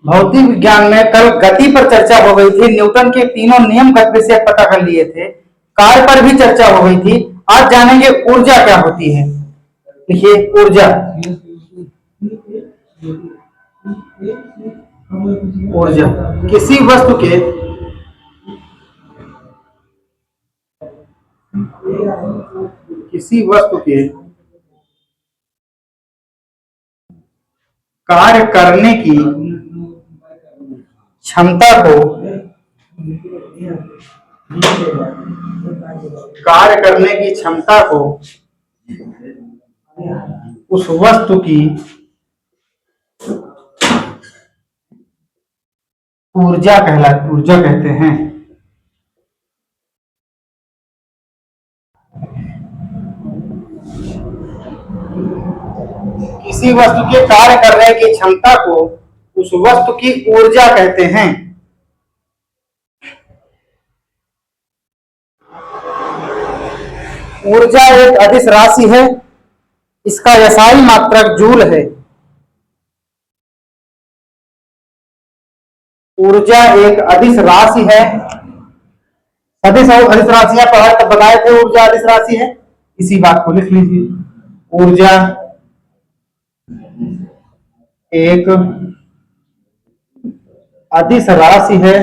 भौतिक विज्ञान में कल गति पर चर्चा हो गई थी, न्यूटन के तीनों नियम गति से पता कर लिए थे, कार्य पर भी चर्चा हो गई थी। आज जानेंगे ऊर्जा क्या होती है। देखिए, ऊर्जा ऊर्जा किसी वस्तु के कार्य करने की क्षमता को कार्य करने की क्षमता को उस वस्तु की ऊर्जा कहते हैं। किसी वस्तु के कार्य करने की क्षमता को उस वस्तु की ऊर्जा कहते हैं। ऊर्जा एक अदिश राशि है, इसका एसआई मात्रक जूल है। ऊर्जा एक अदिश राशि है, सदिश और अदिश राशियां पढ़ा तब बताए थे ऊर्जा अदिश राशि है, इसी बात को लिख लीजिए। ऊर्जा एक अदिश राशि है,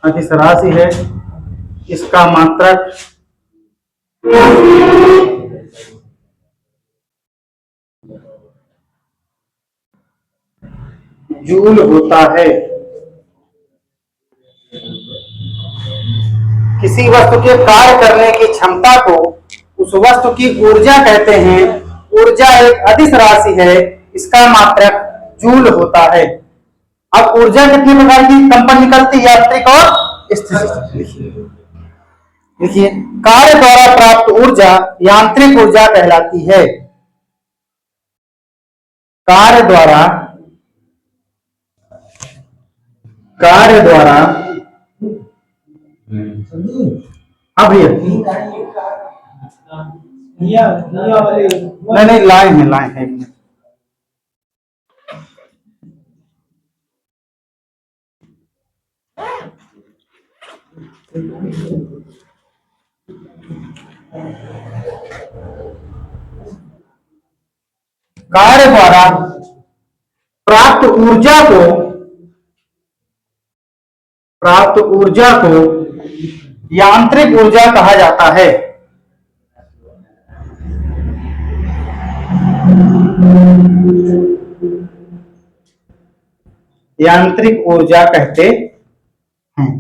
अदिश राशि है, इसका मात्रक जूल होता है। किसी वस्तु के कार्य करने की क्षमता को उस वस्तु की ऊर्जा कहते हैं। ऊर्जा एक अदिश राशि है, इसका मात्रक जूल होता है। अब ऊर्जा कितने प्रकार की कंपन निकलती है, यांत्रिक और स्थितिज। देखिए, कार्य द्वारा प्राप्त ऊर्जा यांत्रिक ऊर्जा कहलाती है। कार्य द्वारा अब ये नहीं लाए हैं एक मिनट। कार्य द्वारा प्राप्त ऊर्जा को यांत्रिक ऊर्जा कहा जाता है। यांत्रिक ऊर्जा कहते हैं।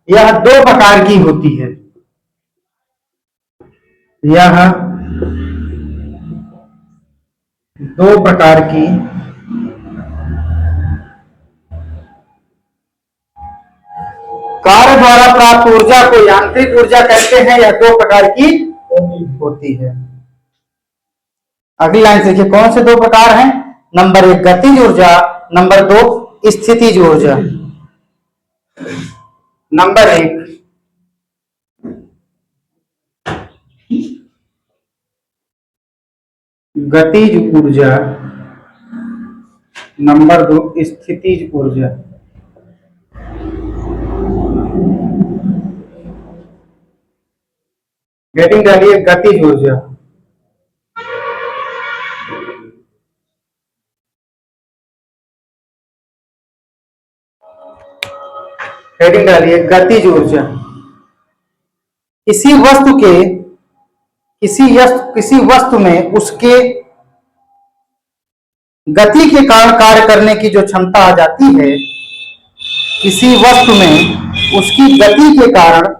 यह दो प्रकार की होती है। यह दो प्रकार की कार्य द्वारा प्राप्त ऊर्जा को यांत्रिक ऊर्जा कहते हैं। यह दो प्रकार की होती है। अगली लाइन से देखिए, कौन से दो प्रकार हैं। नंबर 1 गतिज ऊर्जा, नंबर 2 स्थितिज ऊर्जा। नंबर 1 गतिज ऊर्जा, नंबर 2 स्थितिज ऊर्जा। हेडिंग डालिए गतिज ऊर्जा। हेडिंग डालिए गतिज ऊर्जा। किसी वस्तु में उसके गति के कारण कार्य करने की जो क्षमता आ जाती है, किसी वस्तु में उसकी गति के कारण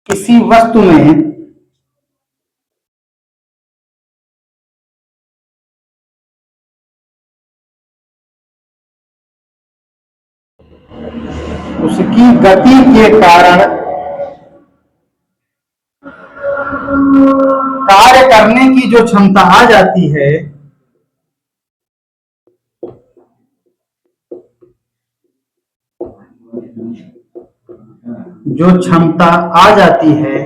किसी वस्तु में उसकी गति के कारण कार्य करने की जो क्षमता आ जाती है, जो क्षमता आ जाती है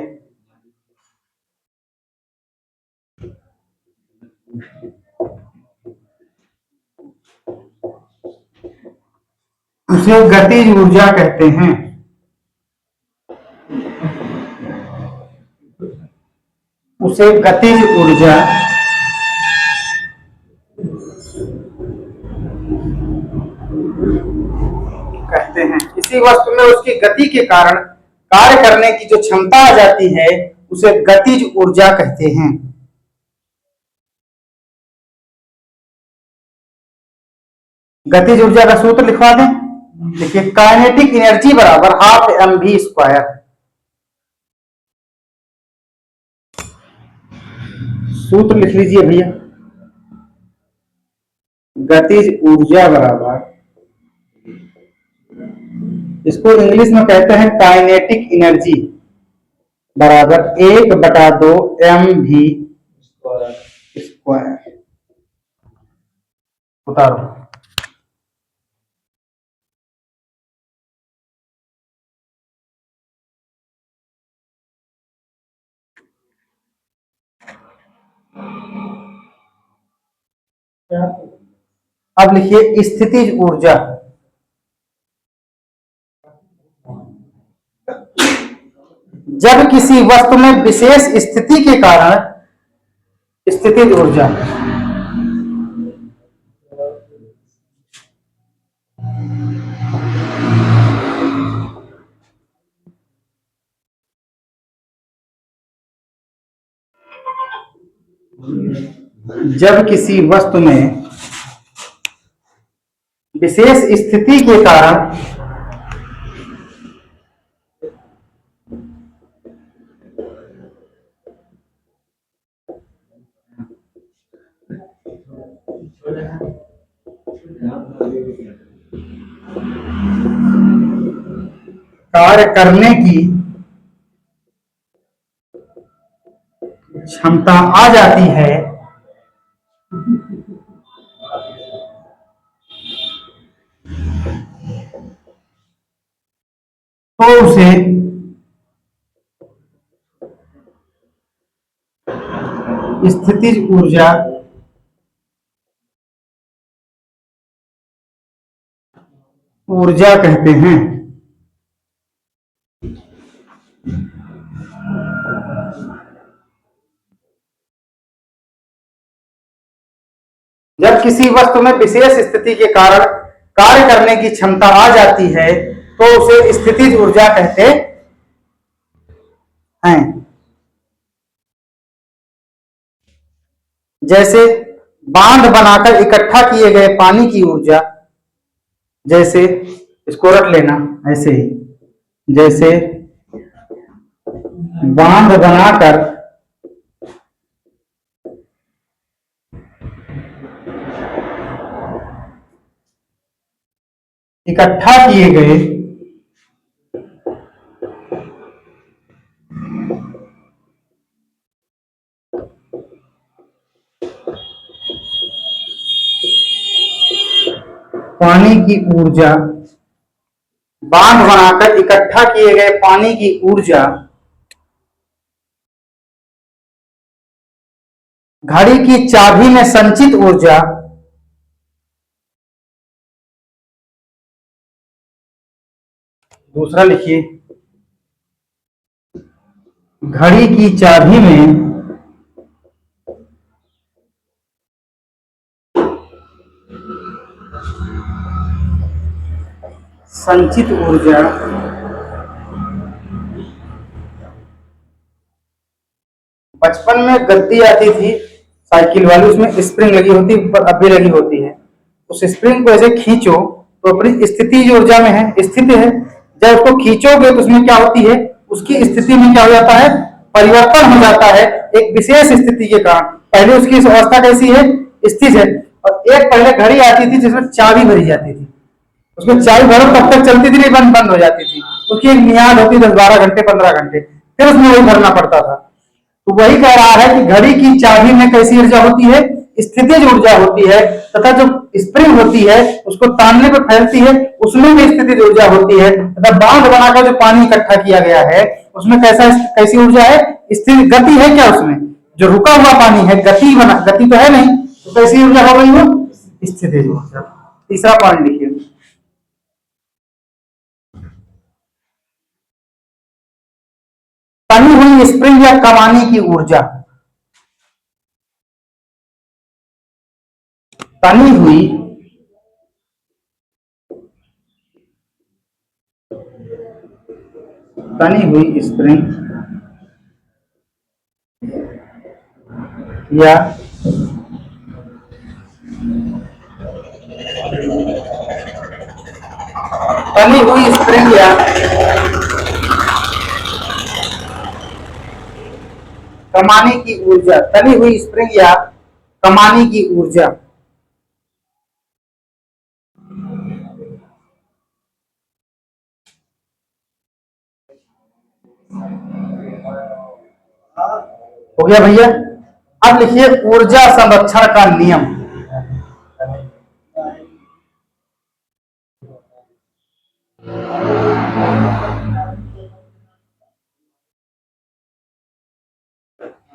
उसे गतिज ऊर्जा कहते हैं। उसे गतिज ऊर्जा कहते हैं। किसी वस्तु में उसकी गति के कारण कार्य करने की जो क्षमता आ जाती है उसे गतिज ऊर्जा कहते हैं। गतिज ऊर्जा का सूत्र लिखवा दें। देखिए, काइनेटिक एनर्जी बराबर हाफ एम वी स्क्वायर। सूत्र लिख लीजिए भैया। गतिज ऊर्जा बराबर, इसको इंग्लिश में कहते हैं काइनेटिक एनर्जी, बराबर 1/2 mv स्क्वायर। उतारो। अब लिखिए स्थितिज ऊर्जा। जब किसी वस्तु में विशेष स्थिति के कारण स्थितिज ऊर्जा, जब किसी वस्तु में विशेष स्थिति के कारण कार्य करने की क्षमता आ जाती है तो उसे स्थितिज ऊर्जा कहते हैं। जब किसी वस्तु में विशेष स्थिति के कारण कार्य करने की क्षमता आ जाती है तो उसे स्थितिज ऊर्जा कहते हैं। जैसे बांध बनाकर इकट्ठा किए गए पानी की ऊर्जा, जैसे इसको रट लेना ऐसे ही, जैसे बांध बनाकर इकट्ठा किए गए पानी की ऊर्जा, बांध बनाकर इकट्ठा किए गए पानी की ऊर्जा घड़ी की चाबी में संचित ऊर्जा, दूसरा लिखिए, घड़ी की चाबी में संचित ऊर्जा बचपन में गद्दी आती थी साइकिल वाली, उसमें स्प्रिंग लगी होती है, ऊपर अब भी लगी होती है। उस स्प्रिंग को ऐसे खींचो तो अपनी स्थिति जो ऊर्जा में है, स्थिति है, जब उसको खींचोगे तो उसमें क्या होती है, उसकी स्थिति में क्या हो जाता है, परिवर्तन हो जाता है एक विशेष स्थिति के कारण। पहले उसकी अवस्था कैसी है, स्थिर है। और एक पहले घड़ी आती थी जिसमें चाबी भरी जाती थी, उसमें चाबी भरो तब तक चलती थी, नहीं बंद बंद हो जाती थी, उसकी एक मियाद होती 10-12 घंटे 15 घंटे, फिर उसमें वही भरना पड़ता था। तो वही कह रहा है कि घड़ी की चाबी में कैसी ऊर्जा होती है, स्थितिज ऊर्जा होती है, तथा जो स्प्रिंग होती है उसको तानने पर फैलती है, उसमें भी स्थितिज ऊर्जा होती है। तथा बांध बनाकर जो पानी इकट्ठा किया गया है उसमें कैसी ऊर्जा है, स्थिर गति है। क्या उसमें जो रुका हुआ पानी है, गति तो है नहीं, तो कैसी ऊर्जा हो गई वो, स्थितिज ऊर्जा। तीसरा पॉइंट लिखिए, तनी हुई स्प्रिंग या कमाने की ऊर्जा। तनी हुई स्प्रिंग या तनी हुई स्प्रिंग या कमाने की ऊर्जा। तनी हुई स्प्रिंग या कमाने की ऊर्जा। हो गया भैया। अब लिखिए ऊर्जा संरक्षण का नियम।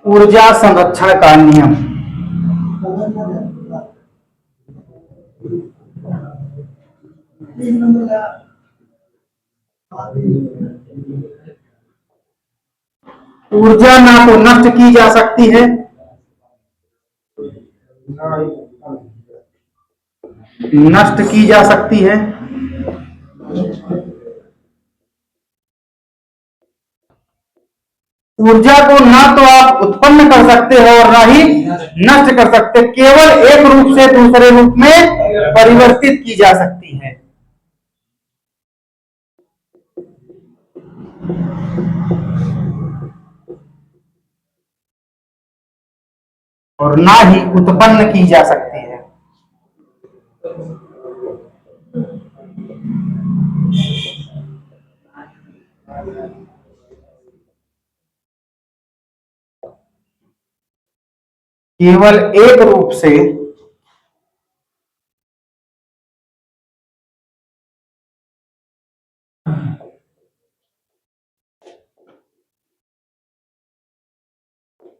ऊर्जा संरक्षण का नियम। ऊर्जा ना तो नष्ट की जा सकती है, नष्ट की जा सकती है, ऊर्जा को ना तो आप उत्पन्न कर सकते हो और ना ही नष्ट कर सकते, केवल एक रूप से दूसरे रूप में परिवर्तित की जा सकती है और ना ही उत्पन्न की जा सकती है। केवल एक रूप से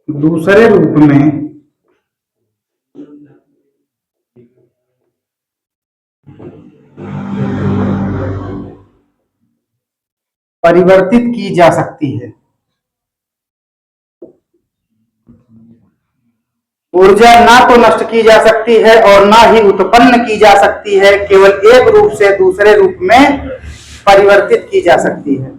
दूसरे रूप में परिवर्तित की जा सकती है। ऊर्जा ना तो नष्ट की जा सकती है और ना ही उत्पन्न की जा सकती है, केवल एक रूप से दूसरे रूप में परिवर्तित की जा सकती है।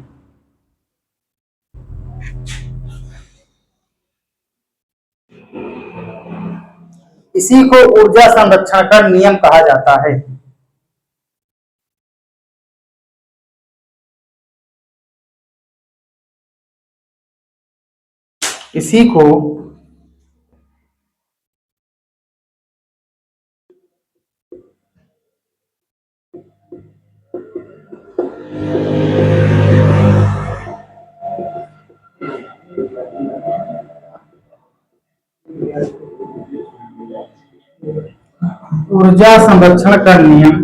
इसी को ऊर्जा संरक्षण का नियम कहा जाता है। इसी को ऊर्जा संरक्षण का नियम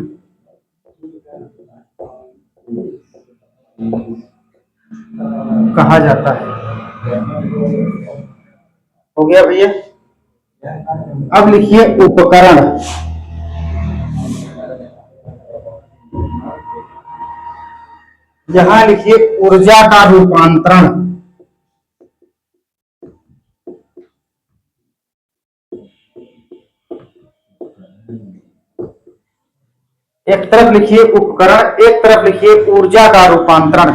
कहा जाता है। हो गया भैया। अब लिखिए उपकरण। यहां लिखिए ऊर्जा का रूपांतरण। एक तरफ लिखिए उपकरण, एक तरफ लिखिए ऊर्जा का रूपांतरण।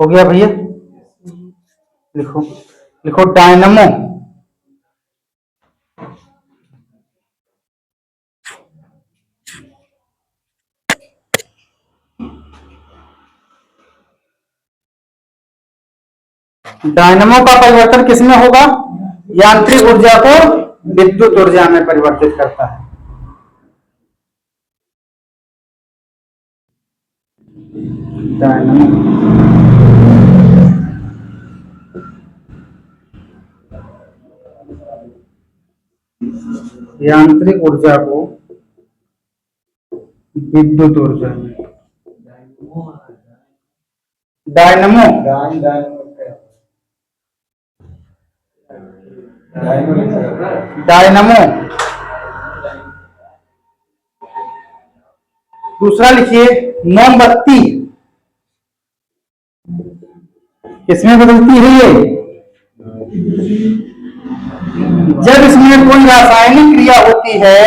हो गया भैया। लिखो लिखो डायनमो। डायनमो का परिवर्तन किसमें होगा? यांत्रिक ऊर्जा को विद्युत ऊर्जा में परिवर्तित करता है। डायनमो। यांत्रिक ऊर्जा को विद्युत ऊर्जा में, डायनमो, डायनमो। दूसरा लिखिए मोमबत्ती, किसमें बदलती है ये? जब इसमें कोई रासायनिक क्रिया होती है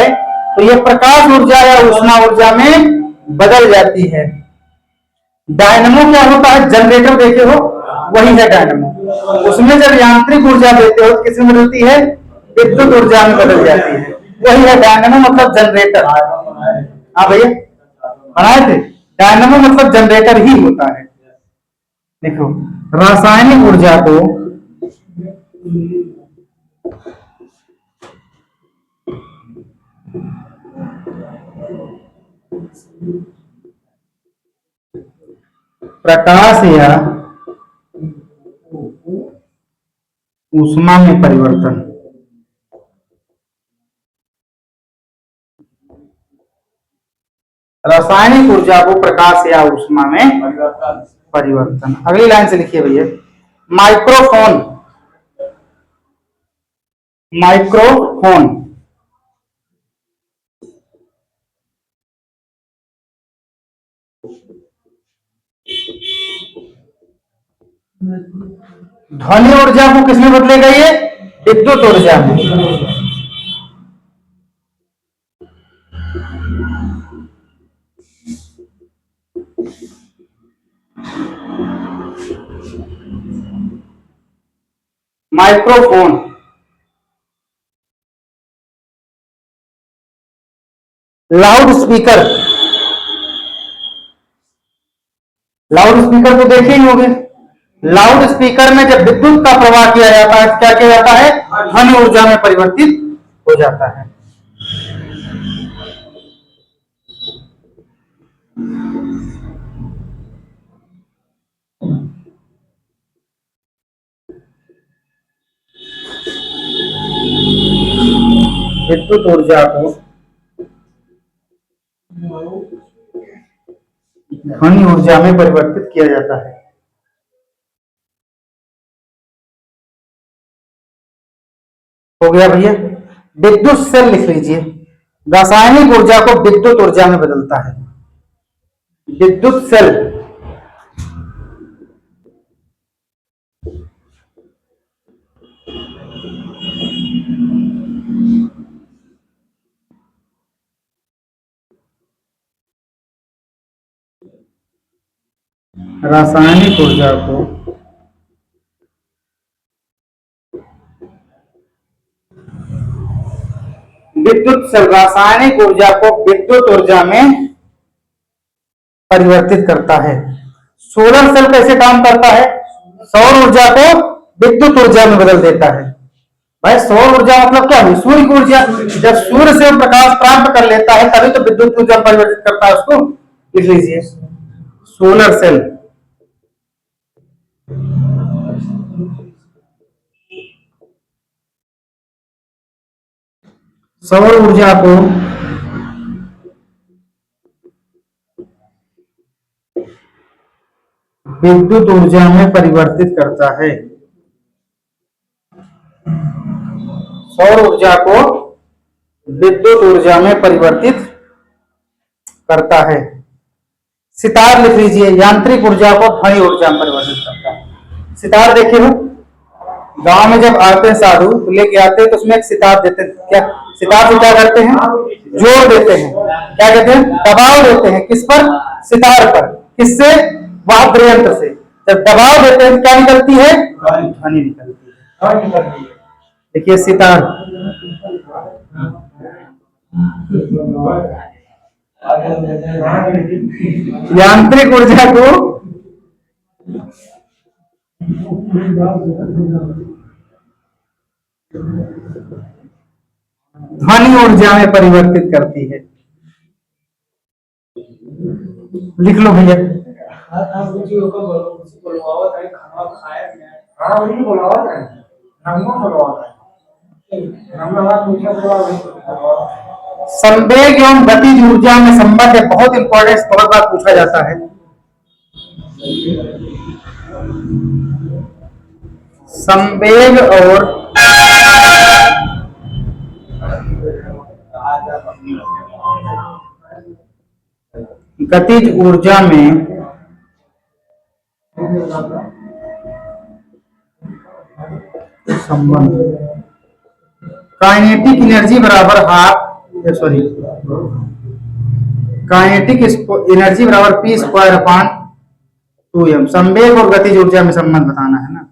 तो यह प्रकाश ऊर्जा या ऊष्मा ऊर्जा में बदल जाती है। डायनमो क्या होता है? जनरेटर देखे हो, वही है डायनमो। उसमें जब यांत्रिक ऊर्जा देते हो तो किसमें बदलती है? विद्युत ऊर्जा में बदल जाती है, वही है डायनमो मतलब जनरेटर। हाँ भैया बनाए थे, डायनमो मतलब जनरेटर ही होता है। देखो रासायनिक ऊर्जा को प्रकाश या ऊष्मा में परिवर्तन, रासायनिक ऊर्जा को प्रकाश या ऊष्मा में परिवर्तन। अगली लाइन से लिखिए भैया माइक्रोफोन, माइक्रोफोन, ध्वनि ऊर्जा को किसमें बदलेगा? ये विद्युत ऊर्जा में। Microphone, loud speaker, loud speaker तो देखे ही होंगे। लाउड स्पीकर में जब विद्युत का प्रवाह किया जाता है क्या किया जाता है? ध्वनि ऊर्जा में परिवर्तित हो जाता है। विद्युत ऊर्जा को ध्वनि ऊर्जा में परिवर्तित किया जाता है। हो गया भैया। विद्युत सेल लिख लीजिए, रासायनिक ऊर्जा को विद्युत ऊर्जा में बदलता है। विद्युत सेल, रासायनिक ऊर्जा को विद्युत सेल रासायनिक ऊर्जा को विद्युत ऊर्जा में परिवर्तित करता है। सोलर सेल कैसे काम करता है? सौर ऊर्जा को विद्युत ऊर्जा में बदल देता है। भाई सौर ऊर्जा मतलब क्या हुई? सूर्य की ऊर्जा। जब सूर्य से प्रकाश प्राप्त कर लेता है तभी तो विद्युत ऊर्जा परिवर्तित करता है, उसको लिख लीजिए सोलर सेल। सौर ऊर्जा को विद्युत ऊर्जा में परिवर्तित करता है। सौर ऊर्जा को विद्युत ऊर्जा में परिवर्तित करता है। सितार लिख लीजिए, यांत्रिक ऊर्जा को ध्वनि ऊर्जा में परिवर्तित करता है। सितार देखे हो, गांव में जब आते हैं साधु तो लेके आते हैं तो उसमें एक सितार देते हैं। क्या सितार से क्या करते हैं? जोर देते हैं। क्या कहते हैं? दबाव देते हैं। किस पर? सितार पर। किससे? वाद्य यंत्र से। जब दबाव देते हैं तो क्या निकलती है? ध्वनि निकलती है। देखिए सितार, यांत्रिक ऊर्जा को ध्वनि ऊर्जा में परिवर्तित करती है। लिख लो भैया। हाँ कुछ बोलवावत है, खाना खाया क्या है? हाँ वही बोलवावत है, नमो बोलवावत है, नमो पूछा तो संवेग एवं गतिज ऊर्जा में संबंध है, बहुत इंपॉर्टेंट, बहुत बार पूछा जाता है। संवेग और गतिज ऊर्जा में संबंध, काइनेटिक एनर्जी बराबर हाफ, सॉरी, काइनेटिक एनर्जी बराबर पी स्क्वायर अपान 2m। संवेग और गतिज ऊर्जा में संबंध बताना है ना।